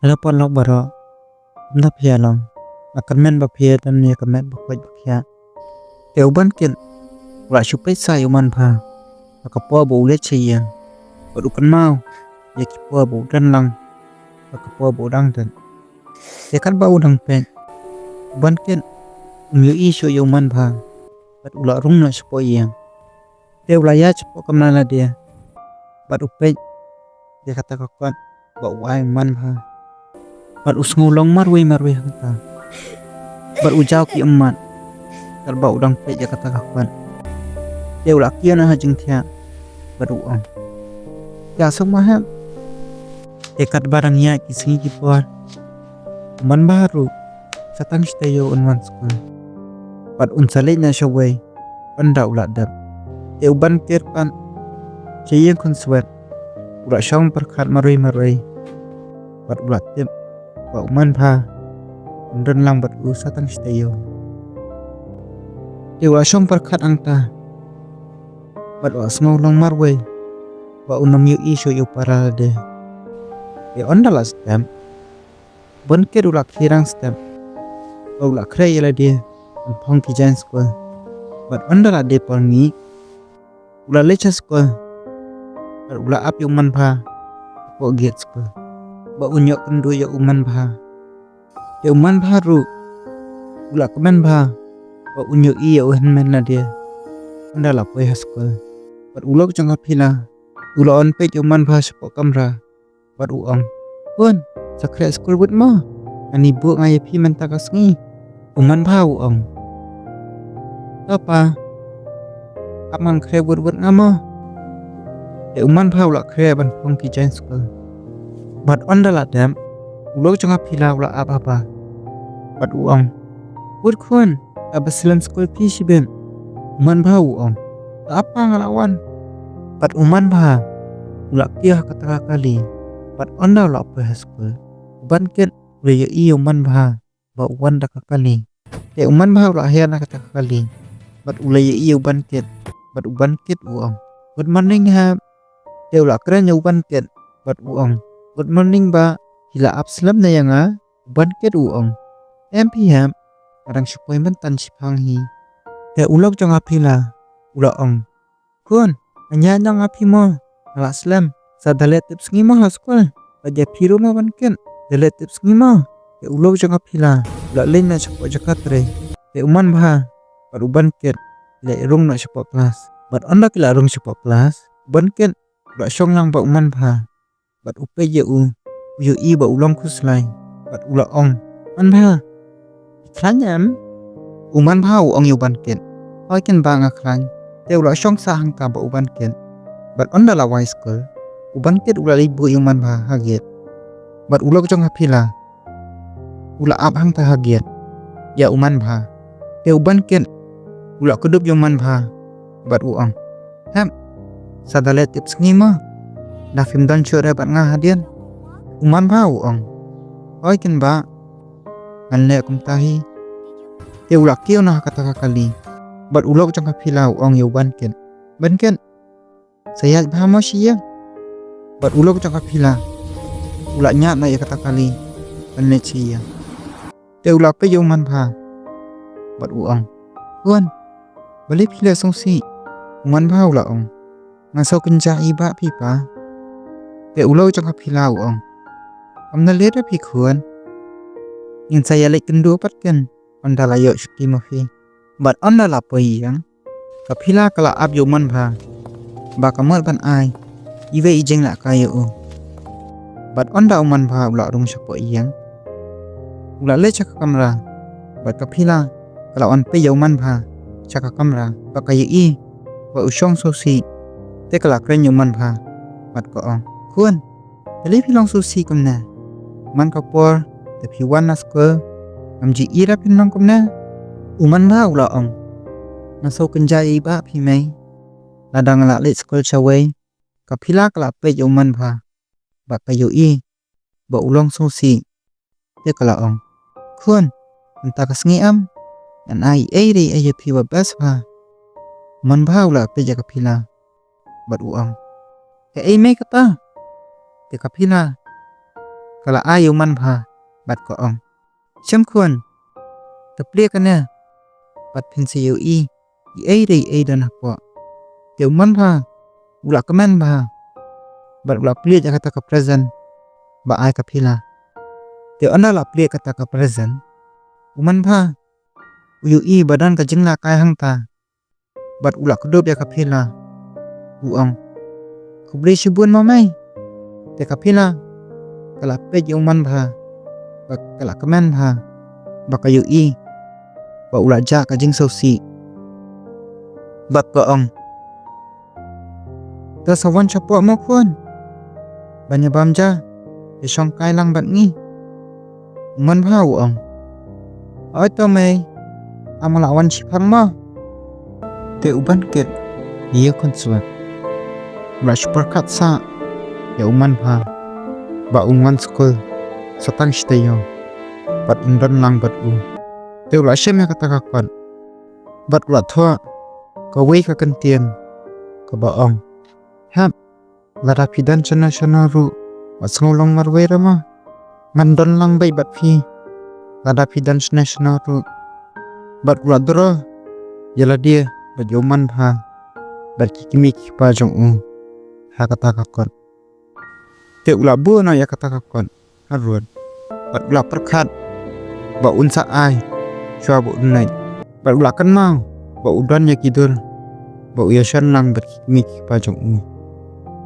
Hello pon lok baro na phia long akan men ba phia tan ne kamet ba khoi ba khia teu ban kin ra chu pe sai man pha ka po bu le chi yang ba du kan mau ye ki po bu dan lang ka po bu dang tan ye kan ba u dang pen ban kin ngi i sho yo man pha ba u la rung na po yang teu la ya po kam na la dia ba du pe ye kata ka kon ba wai man pha bat usngu long marwi hangta bat ujau ki emat terba udang pe ja kata kawan deu la kiana ha jing thia bat uang ya sok ma ha ekat barang ya ki singi ki por man baru satang steyo unwan skul bat unsale na shawai pandau la dap deu ban ker pan cheyeng kun swet ura shong perkhat marwi bat ulat tip ba man pha dan lang bat u satang steyo dewa shom perkhat angta bat wa sngo long marwe ba unam yu i sho yu parade e ondala stem bon ke ula khirang stem ba ula khrei la de phong ki jans ko bat ondala de pangi ula lechas ko bat ula ap yu man pha ko gets ko ba unyok kendu ya uman pha ya uman pha ru ula kemen pha ba unyo i ya uhen men na dia anda la poi haskol bat ulok jang phila ula on pe uman pha sepo kamra bat uong pun sakre skul but mo ani bu ngai phi men takas ngi uman pha uong apa amang kre but ngamo ya uman pha ula kre ban phong ki jan skul bat ondala dam ulok janga phila ula apa bat uang bud khun abasilan skul pi sibem man bha uang apa ngalawan bat uman bha ula kia kata kali bat ondala pa skul ban ken we i uman bha ba wan da kali te uman bha ula hian kata kali bat ula i ban ket bat uban ket uang good morning ha te ula kren uban ket bat uang good morning ba hila apslam na yanga ban ket uong mpm arang supoi men tan sipang hi te ulok jang apila ula ong kun anya nang api mo ala slam sa dalet tips ngi mo haskol aja piro mo ban ket dalet tips ngi mo te ulok jang apila ula len na chapo jakatre te uman bha par uban ket le rung na chapo kelas bat anda kila rung chapo kelas ban ket ula shong lang ba uman bha bat upe je u i ba ulang kuslai bat ula ong man bha klanyam uman bha ong yu ban ken hoi ken ba nga klan te ula shong sa hang ka ba uban ken bat onda la wai school uban ket ula libu yu man bha haget bat ula jong hapila ula ap hang ta haget ya uman bha te uban ken ula kudup yu man bha bat uang ham sadalet tips ngima na film dan syore bat nga hadian uman bha uong hoi ken ba nganle kum tahi te ula kio na kata kali bat ulok jang phila uong yu ban ken saya bha mo siya bat ulok jang phila ula nya na ya kata kali nganle siya te ula pe yu man bha bat uong kun bali phila song si uman bha ula ong ngaso kenja iba pipa te ulo jang phila uong amna leda pi khuan in saya lek kendu patken onda la yo shki mafi bat onda la poi yang ka phila kala ab yo man bha ba kamal ban ai iwe ijeng la kayo bat onda uman bha ula rung sapo yang ula le chaka kamra bat ka phila kala on pe yo man bha chaka kamra ba kayo i ba usong sosi te kala kren yo man bha bat ko ong kun tali philong sosi kumna man ka por tapi wan nasko amji ira pinong kumna uman ba ula ong naso kenjai ba phi mai ladang la le skol chawai kapila kala pe uman ba ba kayu I ba ulong so si te kala ong khun anta kasngi am an ai ri ay phi ba bas ba man ba ula pe ja kapila bat uang ke ai mai kata te kapila kala ayu man ba bat ko ong cham khun taplia kana bat phin si yu I ai dan apa te man ba ula kaman ba bat ula plia ja kata ka present ba ai kapila te anda la plia kata ka present uman ba uyu I badan ka jingla kai hangta bat ula kedop ya kapila uang kubri shibun mamai te kapila kala pe uman ba kala kaman ba bakayu I ba ula ja ka jing sosi bat ko ong ta sawan chapo mo khun banya bamja isong kai lang bat ngi man ba ong oi to mai amala wan chipang mo te uban ket dia konsuat rush perkat sa ya uman ba unwan skol satang shtayo bat undan lang bat u te ula shem ya kata kakon bat ula thwa ka wei ka kantien ka ba ong hap lada pidan chana ru wasngolong marwe rama mandon lang bai bat phi lada pidan chana ru bat ula dro yala dia bat yoman bat kikimi pa jong u ha kata kakon te ula bu na ya kata kakon harun bat ula perkat ba unsa ai chwa bu nai bat ula kan mau ba udan ya kidur ba uya shan lang bat kikimi pa jong u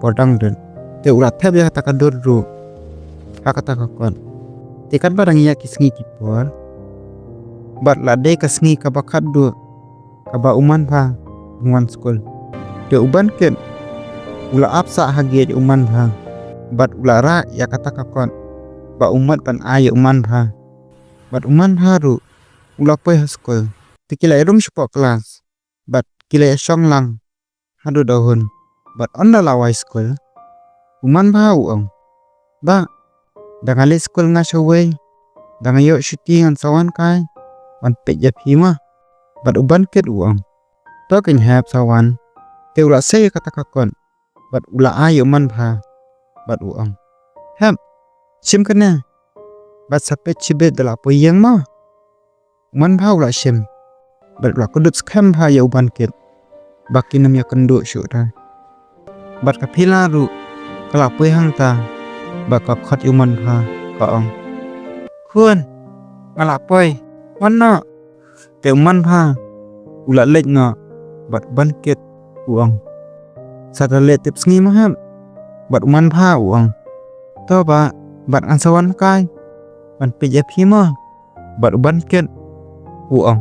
podang den te ula thab ya kata kadur ru ha kata kakon te kan barang ya kisngi kipor bat lade kasngi ka bakat du kaba uman ngwan skol te uban ken ula apsa hage uman bat ula ra ya kata kakon ba umat pan ay uman bat uman ru ula pe skol tikila rum spo kelas bat kila song lang hadu dahun bat onda lawai skol uman uang ba dangali skol ngasawai dangayo shooting an sawan kai wan pe ja phima bat uban ket uang to ken hap sawan te ula se kata kakon bat ula ayo man bat uang hap sim kana bat sape chibe dala po yang ma man ula sim bat ula kudut skam ya uban ket bakinam ya kendo syura bat kapila ru kala po hang ta baka khat uman ka ong khun ngala poi wanna te man ula lej nga bat banket uang sada le tips ngi maham bat man uang to ba bat ansawan kai ban peja phima bat banket uang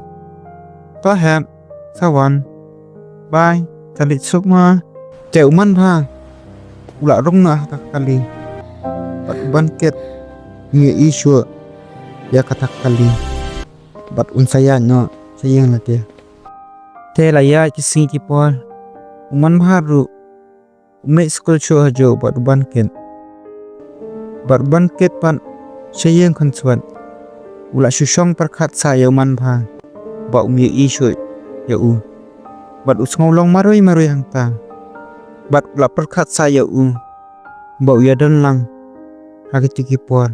to ham sawan bye talit sukma te man ula rong na kali bat banket ngi isu ya kata kali bat unsaya no sayang na dia te la ya kisi ki por uman ru ume school show hajo bat banket pan sayang konsuan ula susong perkat saya man ba umi isu ya u bat usngolong maroi hangta bat ula perkat saya u ba uya dan lang hagi ki por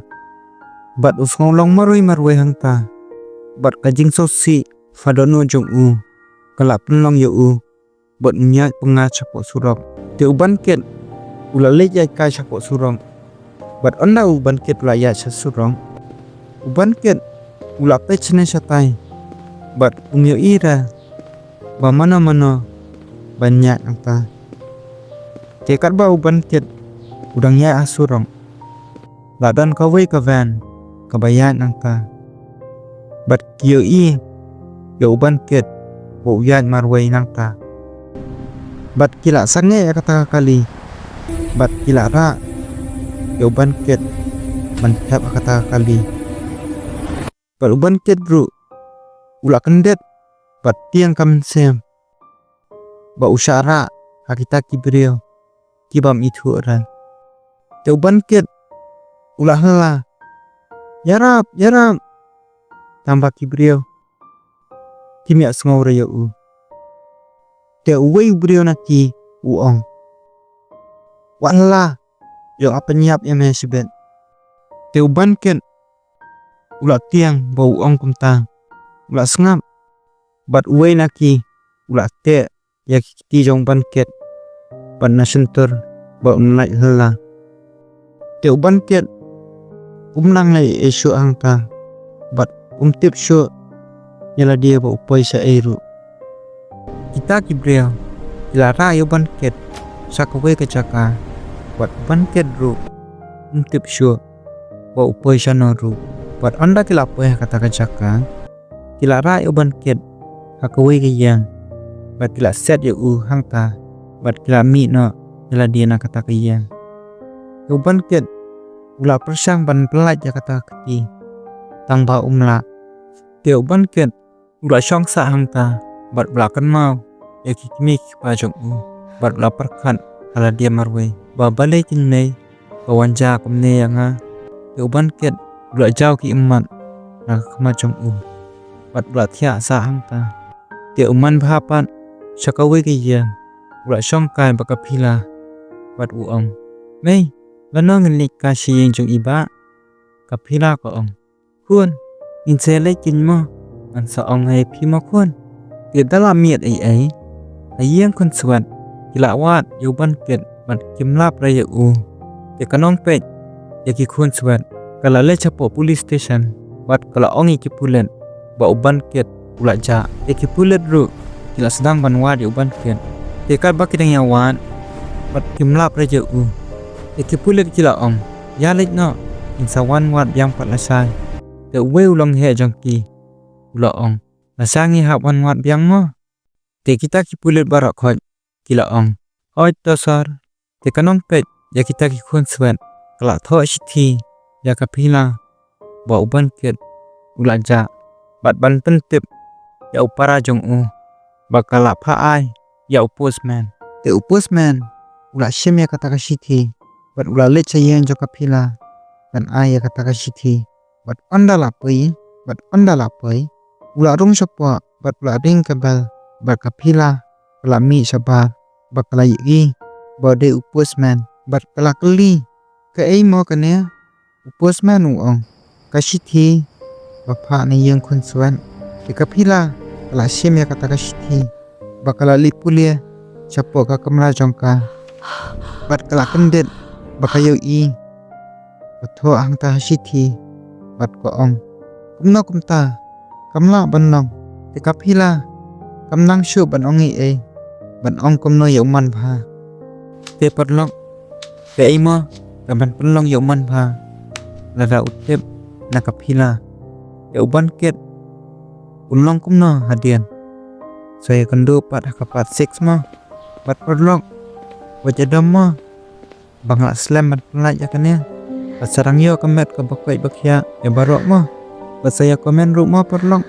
bat usngolong maroi hangta bat kajing sosi fadono jong u kala penlong yo u bat nya penga chapo surong te uban ket ula leja kai chapo surong bat onda uban ket ula ya surong uban ket ula pechne satai bat umyo ira ba mana banyak angta te kat ba uban ket udang ya asurong ladan kawai ka van kabayan angta bat kiyo ya uban ket bo yan marway nangta bat kila sange ya kata kali bat kila ra ya uban ket mantap kata kali Bat uban ket bro. Ula kendet. Bat tiang kam sem. Ba usyara. Hakita kibriyo. Kibam itu orang. Te uban ket. Ula hela. Yarap. Tambah kibriyo. Kimia sengau raya u. Te uwe ubriyo naki uong. Wala. Yo apa nyiap ya mesibet. Te uban ket. Ula tiang bau uong kumtang. Ula sengap. Bat uwe naki. Ula te. Ya kiti jong ban ket. Bat nasentur. Bau naik hela. Te uban ket. Nang lai esyo angka. Bat tip syo. Nyala dia bau upay sa eru. Kita kibriyo. Ilara yo ban ket. Sakawe kecaka. Bat ban ket ru. Tip syo. Bau upay sa noru. Bat anda kilapay kata kecaka. Ilara yo ban ket. Hakawe kayang. Bat kila set yo hangta. Bat kila mi no. Nyala dia na kata kayang. Yo ban ket. Ula persang ban pelat ya kata keti. Tangba umla. Te uban ket. Ula syong sa hangta. Bat belakan mau. Ya kikimik pajong u. Bat ula perkat. Hala dia marwe. Ba balai kinmei. Ba wanja kumne yang ha. Te uban ket. Ula jauh ki emat. Naga kemajong u. Bat ula tiak sa hangta. Te uman bahapat. Syakawe kiyang. Ula syong kai baka pila. Bat uong. Mei. Lano ngelik kasih yang jong iba. Kapila ko ong. Kun. Insele kin mo. An sa ong hai pi mo kun. Tiada dalam miat ai. Ayang kun suat. Kila wat. Yuban ket. Bat kimlap raya u. Te kanong pet. Yaki kun suat. Kala le capo police station. Bat kala ong iki pulet. Ba uban ket. Ula ja. Yaki pulet ru. Kila sedang ban wat yuban ket. Te kat baki dang yang wat. Bat kimlap raya u. Yaki pulet kila ong. Yalit no. Insawan wat yang pat lasai. Te uwe ulang he jangki. Ula ong. Lasangi hap wan wat biang mo. Te kita ki pulet barak hoj. Kila ong. Hoj tosar. Te kanong pet. Ya kita ki kun suat. Kalak thok siti. Ya kapila. Ba uban ket. Ula ja. Bat ban pentip. Ya upara jong u. Ba kalak paai. Ya upostman. Te upostman. Ula syem ya kata kasiti. Bat ula let sayang jong kapila. Dan ayah kata kasiti. Bat anda lapai. Bat anda lapai. Ula rung sapa. Bat ula ring kabal. Bat kapila. Kala mi sabar. Bat kala yiki. Bat de upostman. Bat kala keli. Ka ay mo kanya. Upostman uong. Kasiti. Bapak ni yang konsuan. Di kapila. Kala syem ya kata kasiti. Bat kala lipulia. Sapa ka kamla jongka. Bat kala kendet. Bakayo i. Bato ang ta siti. Bat ko ong. Kumno kumta. Kamla banong. Te kapila. Kamnang syo banong i e. Banong kumno yauman ba. Te perlok. Te imo. Kaman perlong yauman ba. Lada utip. Na kapila. Yauban ket. Unlong kumno hadian. Saya kendo pat hakapat 6 mo. Bat perlok. Wajadam mo. Bangla slam bat pelat ya kan ya. Pasarang yo kemet ke bakwai bakya. Ya barok mo. Basaya komen rumah perlong.